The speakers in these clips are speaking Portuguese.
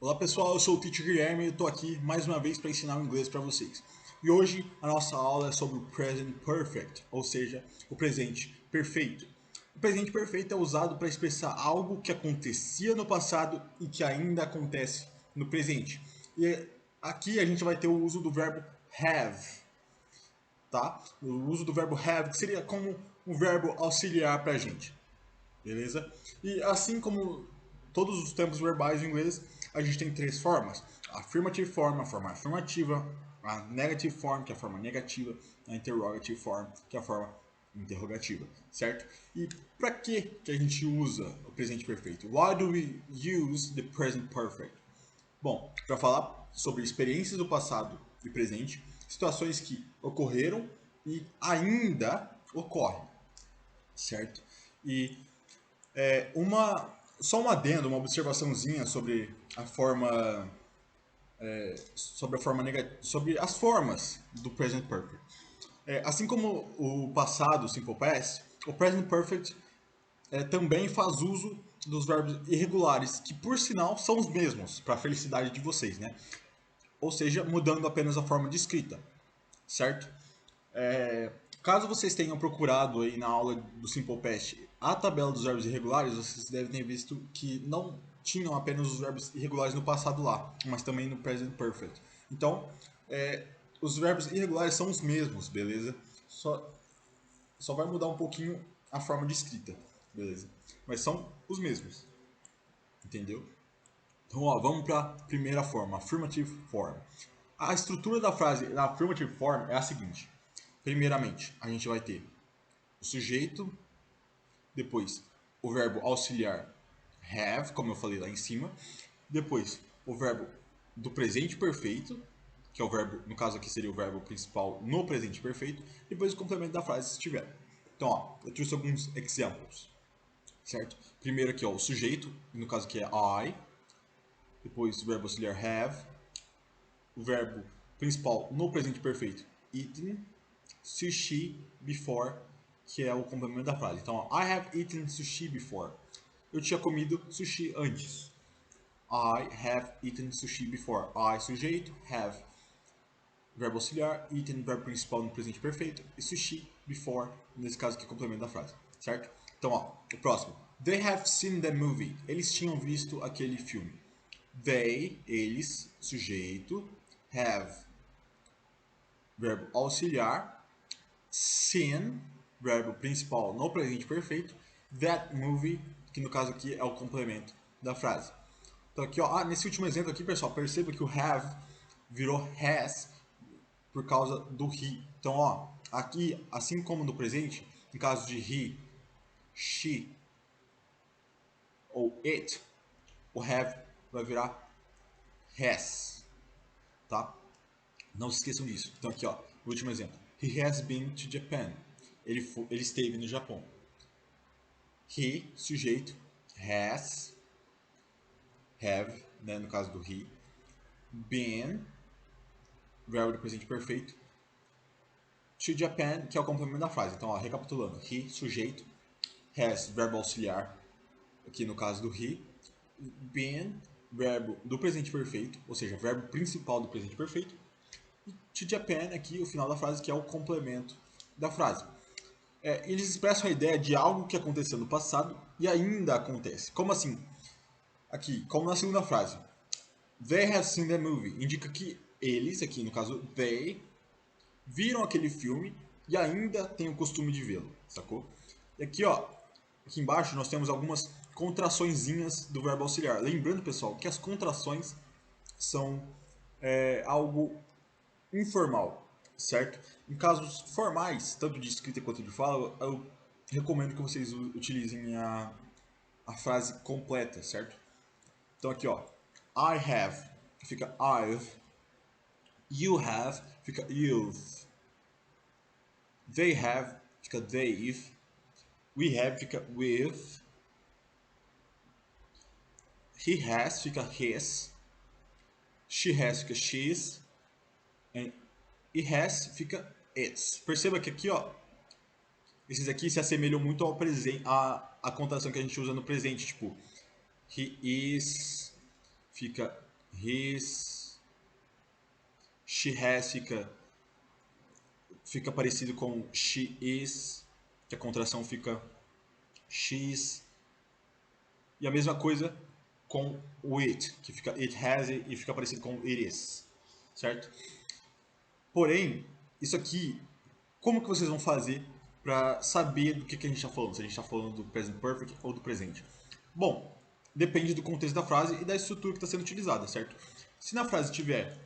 Olá pessoal, eu sou o Teacher Guilherme e estou aqui mais uma vez para ensinar o inglês para vocês. E hoje a nossa aula é sobre o Present Perfect, ou seja, o presente perfeito. O presente perfeito é usado para expressar algo que acontecia no passado e que ainda acontece no presente. E aqui a gente vai ter o uso do verbo have, tá? O uso do verbo have, que seria como um verbo auxiliar para a gente. Beleza? E assim como todos os tempos verbais em inglês, a gente tem três formas: a affirmative form, a forma afirmativa, a negative form, que é a forma negativa, a interrogative form, que é a forma interrogativa, certo? E para que a gente usa o presente perfeito? Why do we use the present perfect? Bom, para falar sobre experiências do passado e presente, situações que ocorreram e ainda ocorrem, certo? E só um adendo, uma observaçãozinha sobre as formas do present perfect. Assim como o passado, o simple past, o present perfect também faz uso dos verbos irregulares, que por sinal são os mesmos para a felicidade de vocês, né? Ou seja, mudando apenas a forma de escrita, certo? Caso vocês tenham procurado aí na aula do Simple Past a tabela dos verbos irregulares, vocês devem ter visto que não tinham apenas os verbos irregulares no passado lá, mas também no Present Perfect. Então, os verbos irregulares são os mesmos, beleza? Só vai mudar um pouquinho a forma de escrita, beleza? Mas são os mesmos, entendeu? Então, ó, vamos para a primeira forma, affirmative form. A estrutura da frase na affirmative form é a seguinte. Primeiramente, a gente vai ter o sujeito, depois o verbo auxiliar have, como eu falei lá em cima, depois o verbo do presente perfeito, que é o verbo, no caso aqui seria o verbo principal no presente perfeito, depois o complemento da frase se tiver. Então, ó, eu trouxe alguns examples, certo? Primeiro aqui, ó, o sujeito, no caso aqui é I, depois o verbo auxiliar have, o verbo principal no presente perfeito, eaten, sushi before, que é o complemento da frase. Então, I have eaten sushi before. Eu tinha comido sushi antes. I have eaten sushi before. I, sujeito, have, verbo auxiliar, eaten, verbo principal no presente perfeito, e sushi, before, nesse caso aqui, complemento da frase, certo? Então, ó, o próximo. They have seen the movie. Eles tinham visto aquele filme. They, eles, sujeito, have, verbo auxiliar, seen, verbo principal no presente perfeito, that movie, que no caso aqui é o complemento da frase. Então aqui, ó, nesse último exemplo aqui, pessoal, perceba que o have virou has por causa do he. Então, ó, aqui, assim como no presente, em caso de he, she ou it, o have vai virar has, tá? Não se esqueçam disso. Então aqui, ó, o último exemplo. He has been to Japan. Ele esteve no Japão. He, sujeito, has, have, né, no caso do he, been, verbo do presente perfeito, to Japan, que é o complemento da frase. Então, ó, recapitulando, he, sujeito, has, verbo auxiliar, aqui no caso do he, been, verbo do presente perfeito, ou seja, verbo principal do presente perfeito, e to Japan, aqui o final da frase, que é o complemento da frase. Eles expressam a ideia de algo que aconteceu no passado e ainda acontece. Como assim? Aqui, como na segunda frase. They have seen the movie. Indica que eles, aqui no caso they, viram aquele filme e ainda têm o costume de vê-lo, sacou? E aqui, ó, aqui embaixo nós temos algumas contraçõezinhas do verbo auxiliar. Lembrando, pessoal, que as contrações são algo informal, certo? Em casos formais, tanto de escrita quanto de fala, eu recomendo que vocês utilizem a frase completa, certo? Então aqui, ó, I have fica I've, you have fica you've, they have fica they've, we have fica we've, he has fica his, she has fica she's, and it has fica its. Perceba que aqui, ó, esses aqui se assemelham muito ao presente, a contração que a gente usa no presente, tipo he is fica his, she has fica parecido com she is, que a contração fica she's, e a mesma coisa com o it, que fica it has e fica parecido com it is, certo? Porém, isso aqui, como que vocês vão fazer para saber do que a gente está falando? Se a gente está falando do present perfect ou do presente? Bom, depende do contexto da frase e da estrutura que está sendo utilizada, certo? Se na frase tiver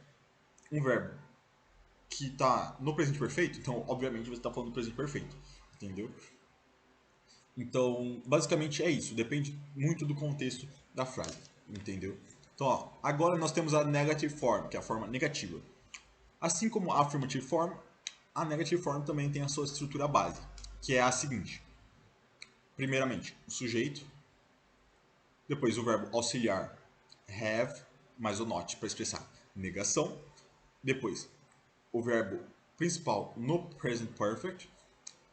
um verbo que está no presente perfeito, então obviamente você está falando do presente perfeito, entendeu? Então, basicamente é isso, depende muito do contexto da frase, entendeu? Então, ó, agora nós temos a negative form, que é a forma negativa. Assim como a affirmative form, a negative form também tem a sua estrutura base, que é a seguinte. Primeiramente, o sujeito, depois o verbo auxiliar have, mais o not para expressar negação, depois o verbo principal no present perfect,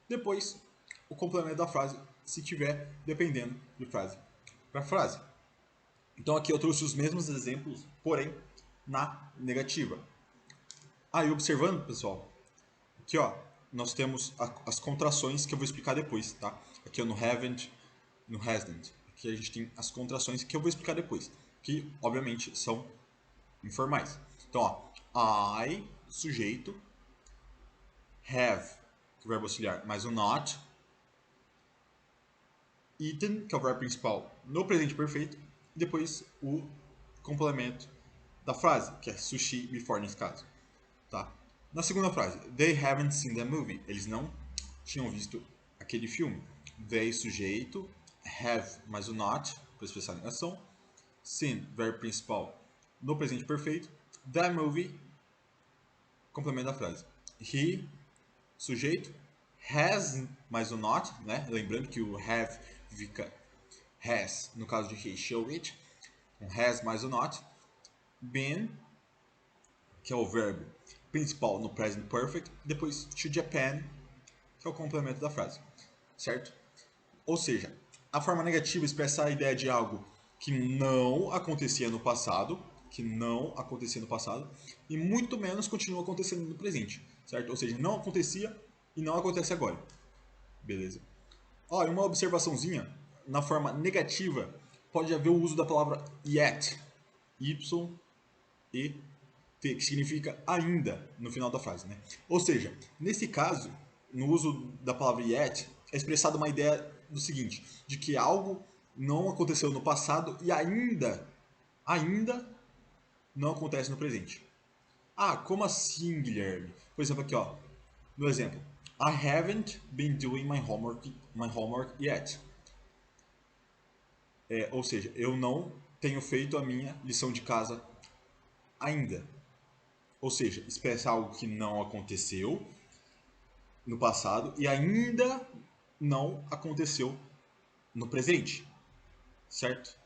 depois o complemento da frase, se tiver, dependendo de frase para frase. Então aqui eu trouxe os mesmos exemplos, porém na negativa. Aí observando, pessoal, aqui ó, nós temos as contrações que eu vou explicar depois, tá? Aqui ó, no haven't, no hasn't. Aqui a gente tem as contrações que eu vou explicar depois, que obviamente são informais. Então ó, I, sujeito, have, que é o verbo auxiliar, mais o not, eaten, que é o verbo principal no presente perfeito, e depois o complemento da frase, que é sushi before nesse caso. Tá? Na segunda frase, they haven't seen the movie. Eles não tinham visto aquele filme. They, sujeito, have, mais o not, para expressar a negação. Seen, verbo principal no presente perfeito. The movie, complemento da frase. He, sujeito, has, mais o not, né? Lembrando que o have fica has, no caso de he, show it. Has mais o not. Been, que é o verbo principal no present perfect, depois to Japan, que é o complemento da frase, certo? Ou seja, a forma negativa expressa a ideia de algo que não acontecia no passado, e muito menos continua acontecendo no presente, certo? Ou seja, não acontecia e não acontece agora, beleza? Ó, e uma observaçãozinha, na forma negativa pode haver o uso da palavra yet, y e que significa ainda no final da frase, né? Ou seja, nesse caso, no uso da palavra yet, é expressada uma ideia do seguinte, de que algo não aconteceu no passado e ainda não acontece no presente. Ah, como assim, Guilherme? Por exemplo, aqui, ó, no exemplo, I haven't been doing my homework yet. Ou seja, eu não tenho feito a minha lição de casa ainda. Ou seja, expressa algo que não aconteceu no passado e ainda não aconteceu no presente, certo?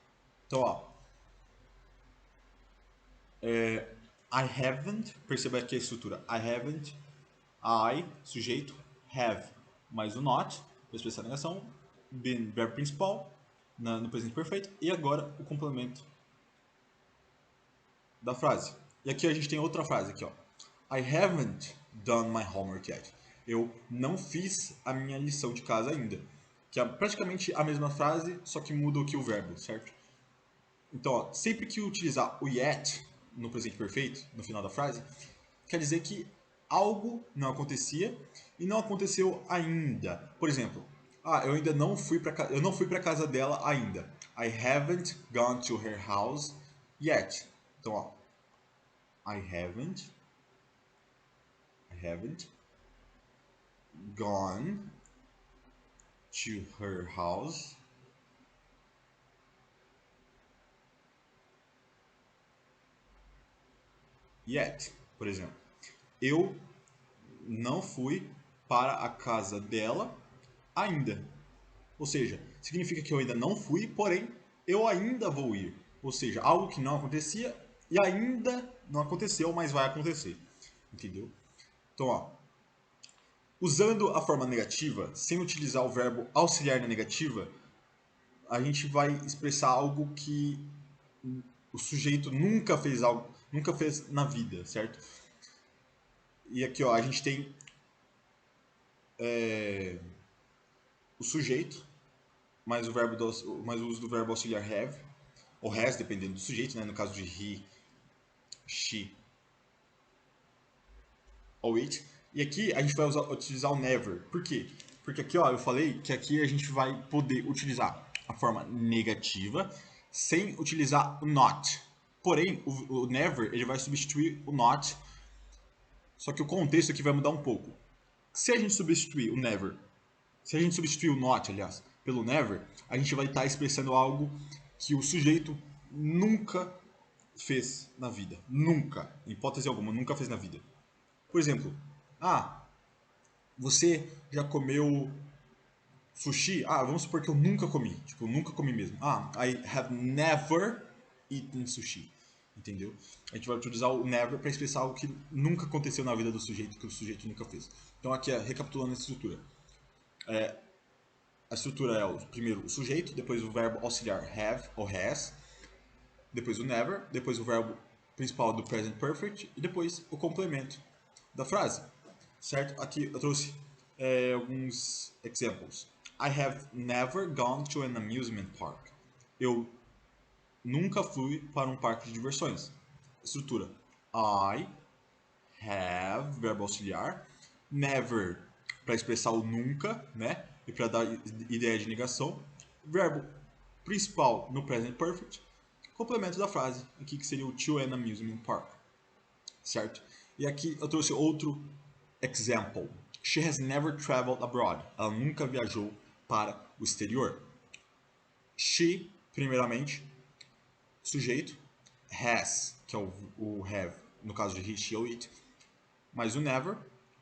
Então, ó, I haven't, perceba aqui a estrutura, I haven't, I, sujeito, have, mais o not, para expressar a negação, been, verbo principal, no presente perfeito, e agora o complemento da frase. E aqui a gente tem outra frase aqui, ó. I haven't done my homework yet. Eu não fiz a minha lição de casa ainda. Que é praticamente a mesma frase, só que muda aqui o verbo, certo? Então, ó, sempre que utilizar o yet no presente perfeito, no final da frase, quer dizer que algo não acontecia e não aconteceu ainda. Por exemplo, eu não fui para casa dela ainda. I haven't gone to her house yet. Então, ó, I haven't gone to her house yet. Por exemplo, eu não fui para a casa dela ainda. Ou seja, significa que eu ainda não fui, porém eu ainda vou ir. Ou seja, algo que não acontecia e ainda não aconteceu, mas vai acontecer. Entendeu? Então, ó, usando a forma negativa, sem utilizar o verbo auxiliar na negativa, a gente vai expressar algo que o sujeito nunca fez algo, nunca fez na vida, certo? E aqui, ó, a gente tem o sujeito, mais o verbo mais o uso do verbo auxiliar have, ou has, dependendo do sujeito, né? No caso de he, she ou it. E aqui a gente vai utilizar o never. Por quê? Porque aqui, ó, eu falei que aqui a gente vai poder utilizar a forma negativa sem utilizar o not. Porém, o never ele vai substituir o not, só que o contexto aqui vai mudar um pouco. Se a gente substituir o never, se a gente substituir o not, aliás, pelo never, a gente vai estar expressando algo que o sujeito nunca fez na vida. Nunca, em hipótese alguma, nunca fez na vida. Por exemplo, você já comeu sushi? Vamos supor que eu nunca comi. Tipo, nunca comi mesmo. I have never eaten sushi. Entendeu? A gente vai utilizar o never para expressar algo que nunca aconteceu na vida do sujeito, que o sujeito nunca fez. Então, aqui, recapitulando a estrutura. A estrutura é primeiro o sujeito, depois o verbo auxiliar have ou has, depois o never, depois o verbo principal do present perfect e depois o complemento da frase. Certo? Aqui eu trouxe alguns examples. I have never gone to an amusement park. Eu nunca fui para um parque de diversões. Estrutura. I have, verbo auxiliar. Never, para expressar o nunca, né? E para dar ideia de negação. Verbo principal no present perfect. Complemento da frase, aqui que seria o to an amusement park. Certo? E aqui eu trouxe outro example. She has never traveled abroad. Ela nunca viajou para o exterior. She, primeiramente, sujeito. Has, que é o have, no caso de he, she ou it. Mais o never,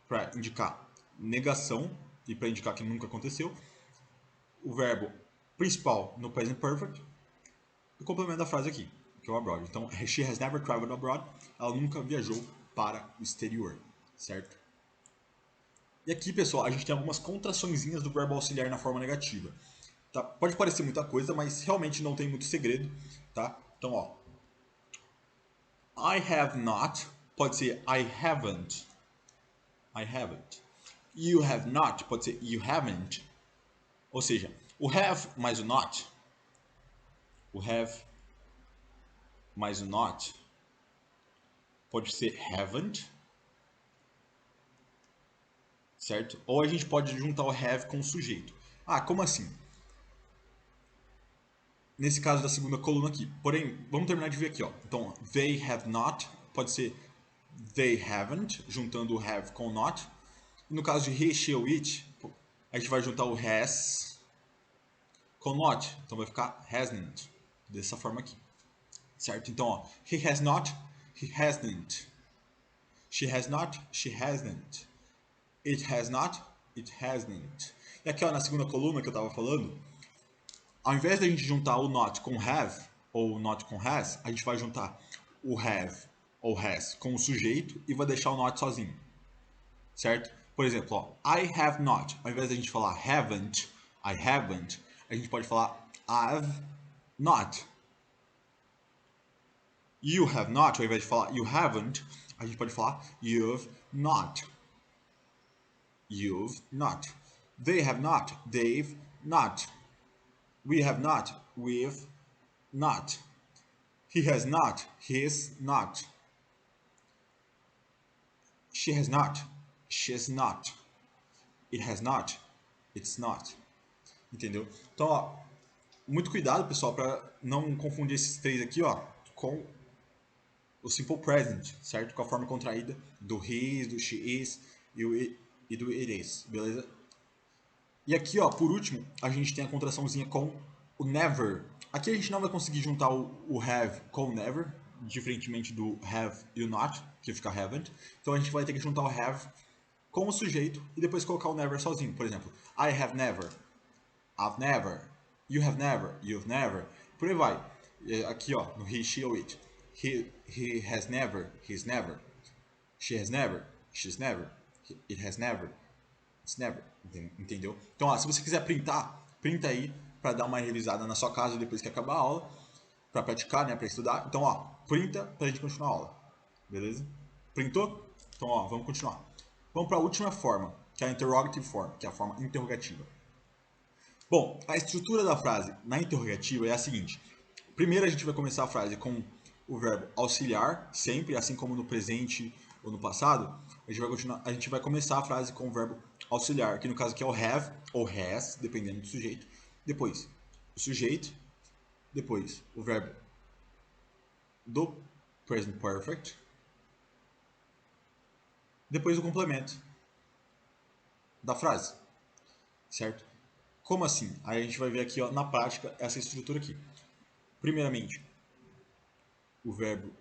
para indicar negação e para indicar que nunca aconteceu. O verbo principal no present perfect. E o complemento da frase aqui, que é o abroad. Então, she has never traveled abroad. Ela nunca viajou para o exterior, certo? E aqui, pessoal, a gente tem algumas contraçõezinhas do verbo auxiliar na forma negativa. Tá? Pode parecer muita coisa, mas realmente não tem muito segredo, tá? Então, ó, I have not pode ser I haven't. I haven't. You have not pode ser you haven't. Ou seja, o have mais o not, o have mais o not pode ser haven't, certo? Ou a gente pode juntar o have com o sujeito. Como assim? Nesse caso da segunda coluna aqui. Porém, vamos terminar de ver aqui, ó. Então, they have not pode ser they haven't, juntando o have com o not. E no caso de he, she ou it, a gente vai juntar o has com not. Então vai ficar hasn't, dessa forma aqui. Certo? Então, ó, he has not, he hasn't. She has not, she hasn't. It has not, it hasn't. E aqui, ó, na segunda coluna que eu estava falando, ao invés da gente juntar o not com have, ou not com has, a gente vai juntar o have ou has com o sujeito e vai deixar o not sozinho. Certo? Por exemplo, ó, I have not. Ao invés da gente falar haven't, I haven't, a gente pode falar I've not. You have not, ao invés de falar you haven't, a gente pode falar you've not. You've not. They have not, they've not. We have not, we've not. He has not, he's not. She has not, she's not. It has not, it's not. Entendeu? Então, ó, muito cuidado, pessoal, para não confundir esses três aqui, ó, com o simple present, certo? Com a forma contraída do he, do she is e do it is, beleza? E aqui, ó, por último, a gente tem a contraçãozinha com o never. Aqui a gente não vai conseguir juntar o have com o never, diferentemente do have e o not, que fica haven't. Então a gente vai ter que juntar o have com o sujeito e depois colocar o never sozinho. Por exemplo, I have never, I've never, you have never, you've never. Por aí vai. Aqui, ó, no he, she ou it. He has never, he's never. She has never, she's never. It has never, it's never. Entendeu? Então, ó, se você quiser printar, printa aí para dar uma revisada na sua casa depois que acabar a aula. para praticar, né, para estudar. Então, ó, printa pra gente continuar a aula. Beleza? Printou? Então, ó, vamos continuar. Vamos para a última forma, que é a interrogative form, que é a forma interrogativa. Bom, a estrutura da frase na interrogativa é a seguinte. Primeiro a gente vai começar a frase com o verbo auxiliar, sempre, assim como no presente ou no passado. A gente vai começar a frase com o verbo auxiliar, que no caso aqui é o have ou has, dependendo do sujeito. Depois, o sujeito. Depois, o verbo do present perfect. Depois, o complemento da frase, certo? Como assim? Aí a gente vai ver aqui, ó, na prática essa estrutura aqui. Primeiramente, o verbo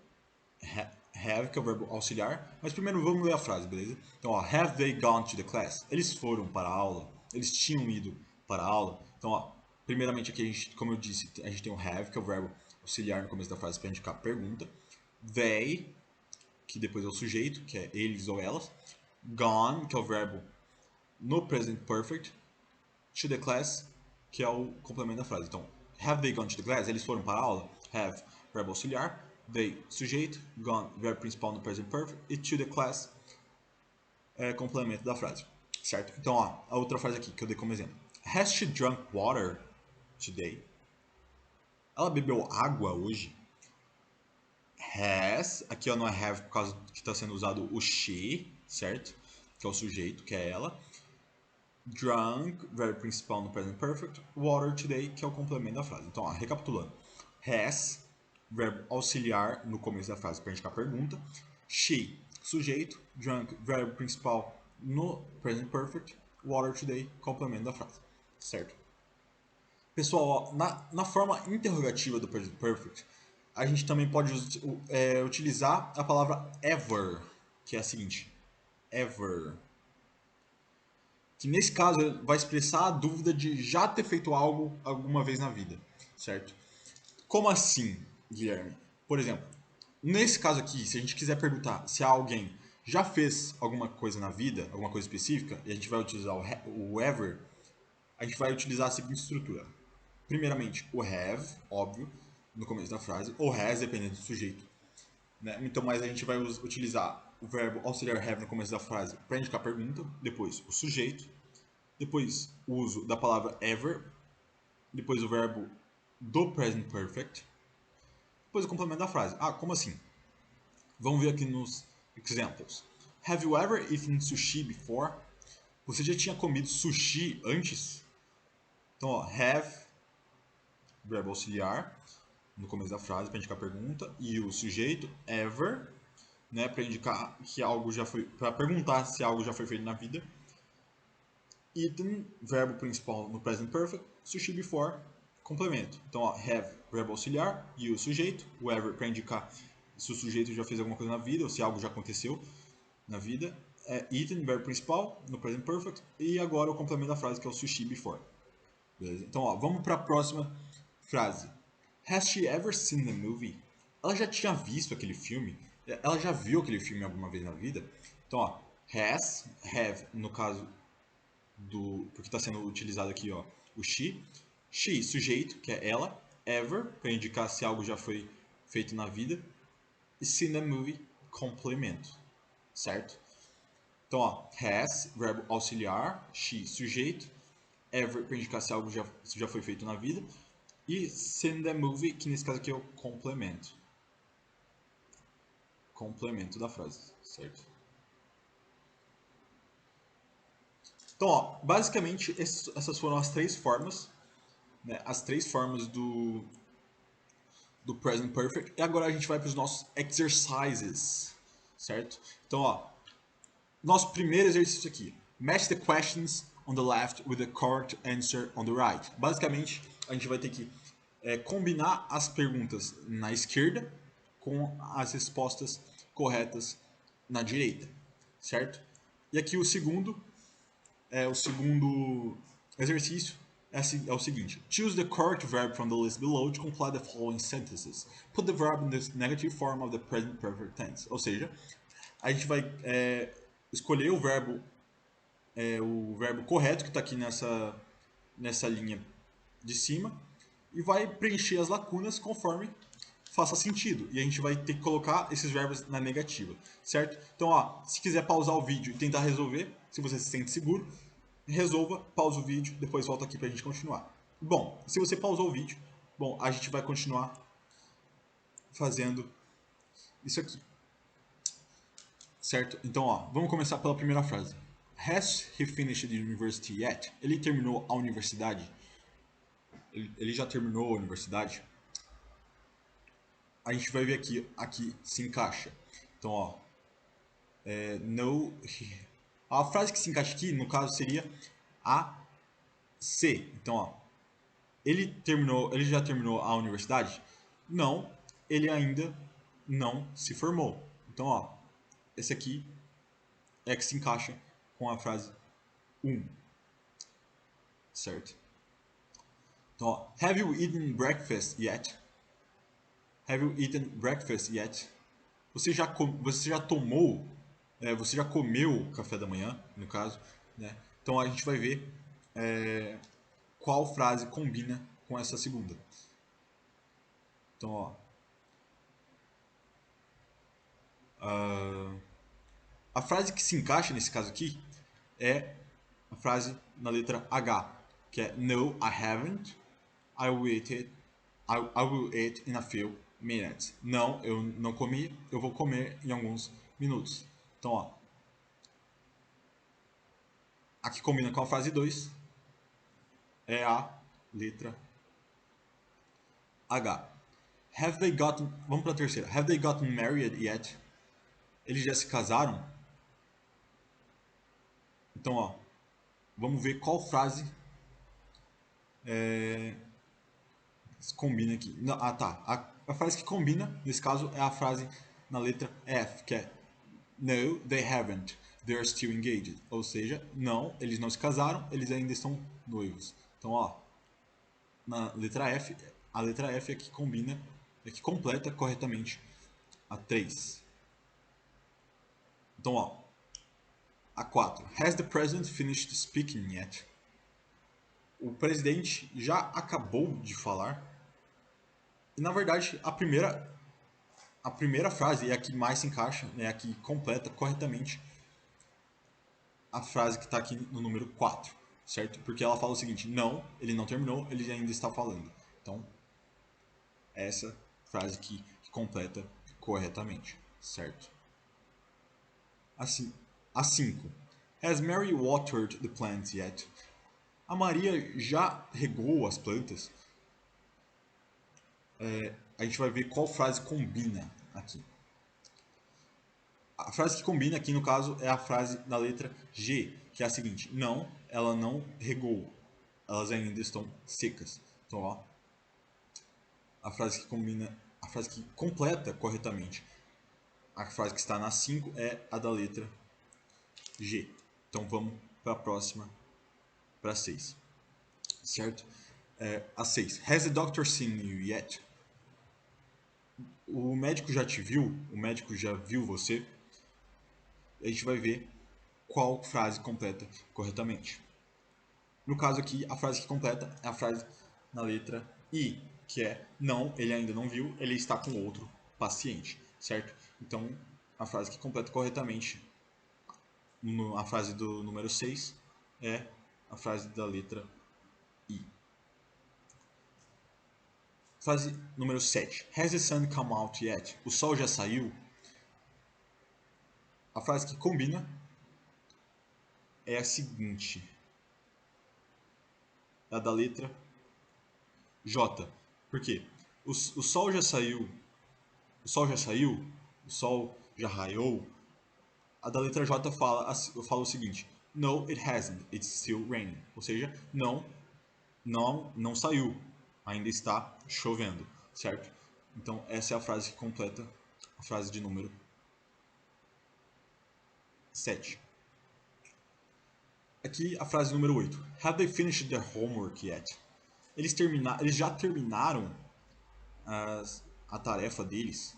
have, que é o verbo auxiliar. Mas primeiro vamos ler a frase, beleza? Então, ó, have they gone to the class? Eles foram para a aula. Eles tinham ido para a aula. Então, ó, primeiramente aqui, a gente, como eu disse, a gente tem o have, que é o verbo auxiliar no começo da frase para indicar a pergunta. They, que depois é o sujeito, que é eles ou elas. Gone, que é o verbo no present perfect. To the class, que é o complemento da frase. Então, have they gone to the class? Eles foram para a aula? Have, verbo auxiliar. They, sujeito. Gone, verbo principal no present perfect. E to the class, complemento da frase. Certo? Então, ó, a outra frase aqui que eu dei como exemplo. Has she drunk water today? Ela bebeu água hoje? Has, aqui ó, não é have por causa que está sendo usado o she, certo? Que é o sujeito, que é ela. Drunk, verbo principal no present perfect. Water today, que é o complemento da frase. Então, ó, recapitulando. Has, verbo auxiliar no começo da frase para indicar a pergunta. She, sujeito. Drunk, verbo principal no present perfect. Water today, complemento da frase. Certo? Pessoal, ó, na forma interrogativa do present perfect, a gente também pode utilizar a palavra ever, que é a seguinte. Ever. Que nesse caso vai expressar a dúvida de já ter feito algo alguma vez na vida, certo? Como assim, Guilherme? Por exemplo, nesse caso aqui, se a gente quiser perguntar se alguém já fez alguma coisa na vida, alguma coisa específica, e a gente vai utilizar o ever, a gente vai utilizar a seguinte estrutura. Primeiramente, o have, óbvio, no começo da frase, ou has, dependendo do sujeito. Né? Então, mas a gente vai utilizar o verbo auxiliar have no começo da frase para indicar a pergunta, depois o sujeito, depois o uso da palavra ever, depois o verbo do present perfect, depois o complemento da frase. Ah, como assim? Vamos ver aqui nos examples. Have you ever eaten sushi before? Você já tinha comido sushi antes? Então, ó, have, verbo auxiliar, no começo da frase para indicar a pergunta, e o sujeito, ever, né, para indicar que algo já foi, para perguntar se algo já foi feito na vida. Eaten, verbo principal no present perfect, sushi before, complemento. Então, ó, have, verbo auxiliar, e o sujeito, o ever para indicar se o sujeito já fez alguma coisa na vida ou se algo já aconteceu na vida. Eaten, verbo principal no present perfect, e agora o complemento da frase que é o sushi before. Beleza? Então, ó, vamos para a próxima frase. Has she ever seen the movie? Ela já tinha visto aquele filme? Ela já viu aquele filme alguma vez na vida? Então, ó, has, have, no caso do, porque está sendo utilizado aqui, ó, o she. She, sujeito, que é ela. Ever, para indicar se algo já foi feito na vida. E seen the movie, complemento, certo? Então, ó, has, verbo auxiliar. She, sujeito. Ever, para indicar se algo já foi feito na vida. E seen the movie, que nesse caso aqui é o complemento. Complemento da frase, certo? Então, ó, basicamente, essas foram as três formas, né? As três formas do present perfect. E agora a gente vai para os nossos exercises, certo? Então, ó, nosso primeiro exercício aqui. Match the questions on the left with the correct answer on the right. Basicamente, a gente vai ter que combinar as perguntas na esquerda com as respostas corretas na direita, certo? E aqui o segundo exercício é o seguinte: choose the correct verb from the list below to comply the following sentences. Put the verb in the negative form of the present perfect tense. Ou seja, a gente vai escolher o verbo correto que está aqui nessa linha de cima e vai preencher as lacunas conforme faça sentido. E a gente vai ter que colocar esses verbos na negativa, certo? Então, ó, se quiser pausar o vídeo e tentar resolver, se você se sente seguro, resolva, pausa o vídeo, depois volta aqui pra gente continuar. Bom, se você pausou o vídeo, bom, a gente vai continuar fazendo isso aqui, certo? Então, ó, vamos começar pela primeira frase. Has he finished the university yet? Ele terminou a universidade? Ele já terminou a universidade? A gente vai ver aqui se encaixa. Então, ó, no, a frase que se encaixa aqui, no caso, seria a C. Então, ó, ele já terminou a universidade? Não, ele ainda não se formou. Então, ó, esse aqui é que se encaixa com a frase 1, certo? Então, ó, have you eaten breakfast yet? Have you eaten breakfast yet? Você já tomou, você já comeu café da manhã, no caso, né? Então a gente vai ver qual frase combina com essa segunda. Então, ó, a frase que se encaixa nesse caso aqui é a frase na letra H, que é no, I haven't, I will eat in a few minutes. Não, eu não comi, eu vou comer em alguns minutos. Então, ó, aqui combina com a frase 2 é a letra H. Have they gotten, vamos para a terceira. Have they gotten married yet? Eles já se casaram? Então, ó, vamos ver qual frase combina aqui. Não, tá. A frase que combina, nesse caso, é a frase na letra F, que é no, they haven't. They are still engaged. Ou seja, não, eles não se casaram, eles ainda estão noivos. Então, ó, na letra F, a letra F é que combina, é que completa corretamente a 3. Então, ó, a 4. Has the president finished speaking yet? O presidente já acabou de falar. E, na verdade, a primeira frase é a que mais se encaixa, é a que completa corretamente a frase que está aqui no número 4, certo? Porque ela fala o seguinte, não, ele não terminou, ele ainda está falando. Então, essa frase que completa corretamente, certo? Assim, a 5. Has Mary watered the plants yet? A Maria já regou as plantas? A gente vai ver qual frase combina aqui. A frase que combina aqui, no caso, é a frase da letra G, que é a seguinte: não, ela não regou, elas ainda estão secas. Então, ó, a frase que combina, a frase que completa corretamente a frase que está na 5 é a da letra G. Então, vamos para a próxima, para a 6. Certo? A 6. Has the doctor seen you yet? O médico já te viu? O médico já viu você? A gente vai ver qual frase completa corretamente. No caso aqui, a frase que completa é a frase na letra I, que é não, ele ainda não viu, ele está com outro paciente, certo? Então, a frase que completa corretamente, a frase do número 6, é a frase da letra I. Frase número 7. Has the sun come out yet? O sol já saiu? A frase que combina é a seguinte. É a da letra J. Por quê? O sol já saiu. O sol já saiu? O sol já raiou? A da letra J fala o seguinte. No, it hasn't. It's still raining. Ou seja, não saiu. Ainda está chovendo, certo? Então, essa é a frase que completa a frase de número 7. Aqui a frase número 8. Have they finished their homework yet? Eles já terminaram a tarefa deles?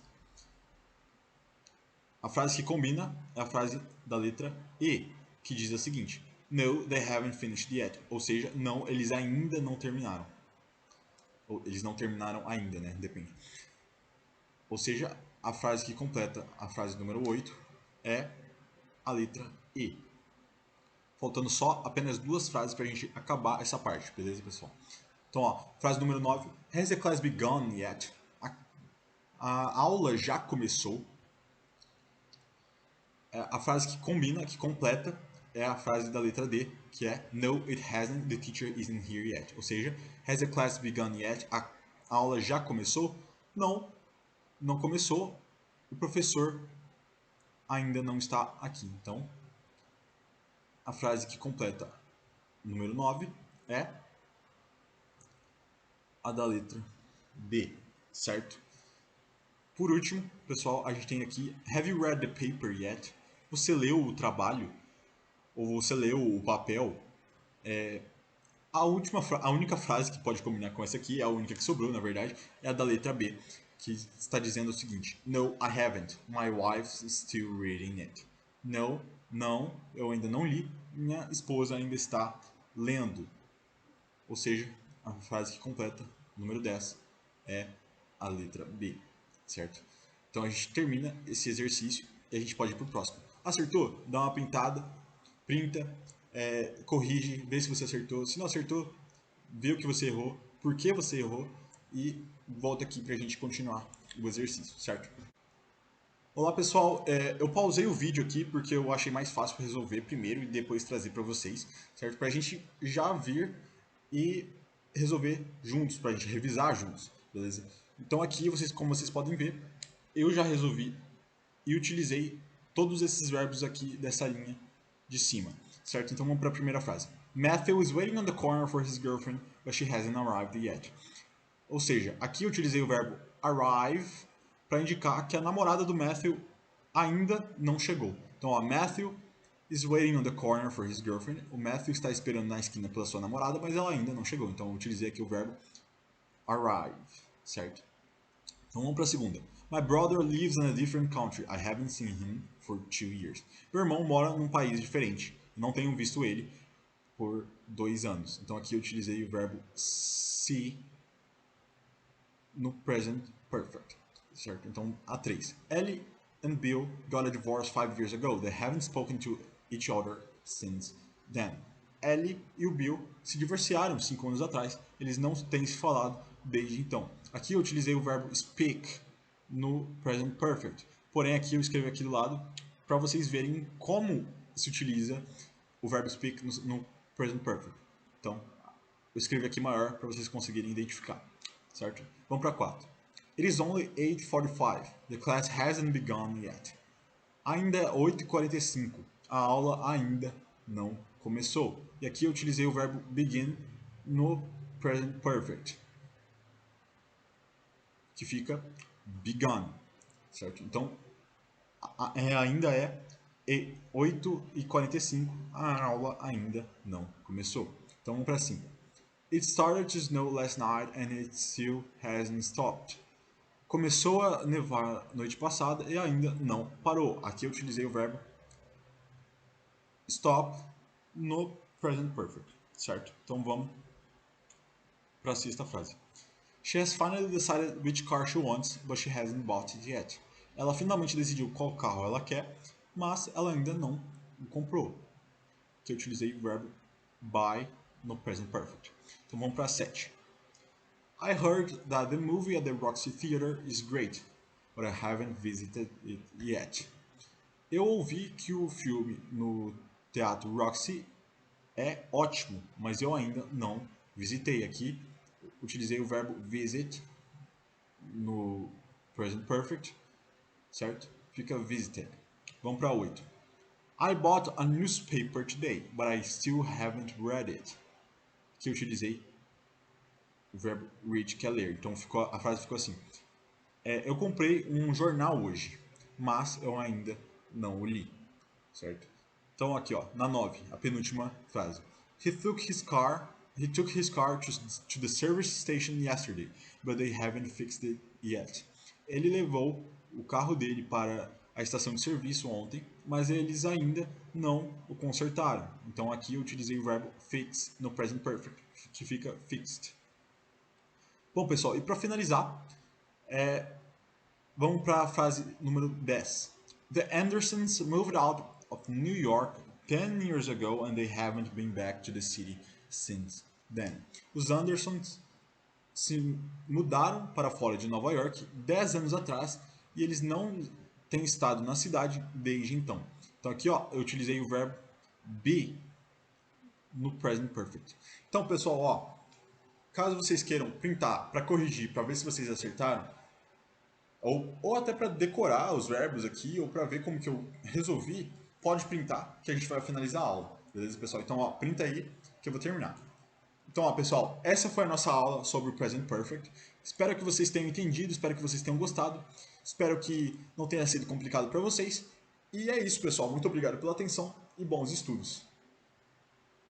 A frase que combina é a frase da letra E, que diz a seguinte. No, they haven't finished yet. Ou seja, não, eles ainda não terminaram. Ou eles não terminaram ainda, né? Depende. Ou seja, a frase que completa a frase número 8 é a letra E. Faltando só apenas duas frases para a gente acabar essa parte, beleza, pessoal? Então, ó, frase número 9. Has the class begun yet? A aula já começou. A frase que combina, que completa, é a frase da letra D, que é No, it hasn't, the teacher isn't here yet. Ou seja, has the class begun yet? A aula já começou? Não, não começou. O professor ainda não está aqui. Então, a frase que completa número 9 é a da letra B, certo? Por último, pessoal, a gente tem aqui Have you read the paper yet? Você leu o trabalho? Ou você leu o papel? A única frase que pode combinar com essa aqui, a única que sobrou, na verdade, é a da letra B, que está dizendo o seguinte: No, I haven't. My wife's still reading it. No, não, eu ainda não li. Minha esposa ainda está lendo. Ou seja, a frase que completa, número 10, é a letra B, certo? Então a gente termina esse exercício e a gente pode ir para o próximo. Acertou? Dá uma pintada, printa, corrige, vê se você acertou. Se não acertou, vê o que você errou, por que você errou e volta aqui para a gente continuar o exercício, certo? Olá pessoal, eu pausei o vídeo aqui porque eu achei mais fácil resolver primeiro e depois trazer para vocês, certo? Para a gente já vir e resolver juntos, para a gente revisar juntos, beleza? Então aqui, como vocês podem ver, eu já resolvi e utilizei todos esses verbos aqui dessa linha de cima, certo? Então vamos para a primeira frase. Matthew is waiting on the corner for his girlfriend, but she hasn't arrived yet. Ou seja, aqui eu utilizei o verbo arrive para indicar que a namorada do Matthew ainda não chegou. Então, ó, Matthew is waiting on the corner for his girlfriend. O Matthew está esperando na esquina pela sua namorada, mas ela ainda não chegou. Então, eu utilizei aqui o verbo arrive, certo? Então, vamos para a segunda. My brother lives in a different country. I haven't seen him for 2 years. Meu irmão mora num país diferente. Não tenho visto ele por 2 anos. Então, aqui eu utilizei o verbo see no present perfect, certo? Então, a 3. Ellie and Bill got a divorce 5 years ago. They haven't spoken to each other since then. Ellie e o Bill se divorciaram 5 anos atrás. Eles não têm se falado desde então. Aqui eu utilizei o verbo speak no present perfect. Porém, aqui eu escrevi aqui do lado para vocês verem como se utiliza o verbo speak no present perfect. Então, eu escrevi aqui maior para vocês conseguirem identificar, certo? Vamos para 4. It is only 8:45. The class hasn't begun yet. Ainda é 8:45. A aula ainda não começou. E aqui eu utilizei o verbo begin no present perfect, que fica begun, certo? Então, ainda é 8:45. A aula ainda não começou. Então, vamos para 5. It started to snow last night and it still hasn't stopped. Começou a nevar noite passada e ainda não parou. Aqui eu utilizei o verbo stop no present perfect, certo? Então vamos para a sexta frase. She has finally decided which car she wants, but she hasn't bought it yet. Ela finalmente decidiu qual carro ela quer, mas ela ainda não comprou. Aqui eu utilizei o verbo buy no present perfect. Então vamos para a 7. I heard that the movie at the Roxy Theater is great, but I haven't visited it yet. Eu ouvi que o filme no Teatro Roxy é ótimo, mas eu ainda não visitei. Aqui utilizei o verbo visit no present perfect, certo? Fica visited. Vamos para 8. I bought a newspaper today, but I still haven't read it. Aqui eu utilizei o verbo read, que é ler. Então a frase ficou assim. Eu comprei um jornal hoje, mas eu ainda não o li, certo? Então aqui, ó, na 9, a penúltima frase. He took his car to the service station yesterday, but they haven't fixed it yet. Ele levou o carro dele para a estação de serviço ontem, mas eles ainda não o consertaram. Então aqui eu utilizei o verbo fix no present perfect, que fica fixed. Bom, pessoal, e para finalizar, vamos para a frase número 10. The Andersons moved out of New York 10 years ago and they haven't been back to the city since then. Os Andersons se mudaram para fora de Nova York 10 anos atrás e eles não têm estado na cidade desde então. Então aqui ó, eu utilizei o verbo be no present perfect. Então pessoal, ó, caso vocês queiram printar para corrigir, para ver se vocês acertaram, ou até para decorar os verbos aqui, ou para ver como que eu resolvi, pode printar que a gente vai finalizar a aula. Beleza, pessoal? Então, ó, printa aí que eu vou terminar. Então, ó, pessoal, essa foi a nossa aula sobre o Present Perfect. Espero que vocês tenham entendido, espero que vocês tenham gostado. Espero que não tenha sido complicado para vocês. E é isso, pessoal. Muito obrigado pela atenção e bons estudos.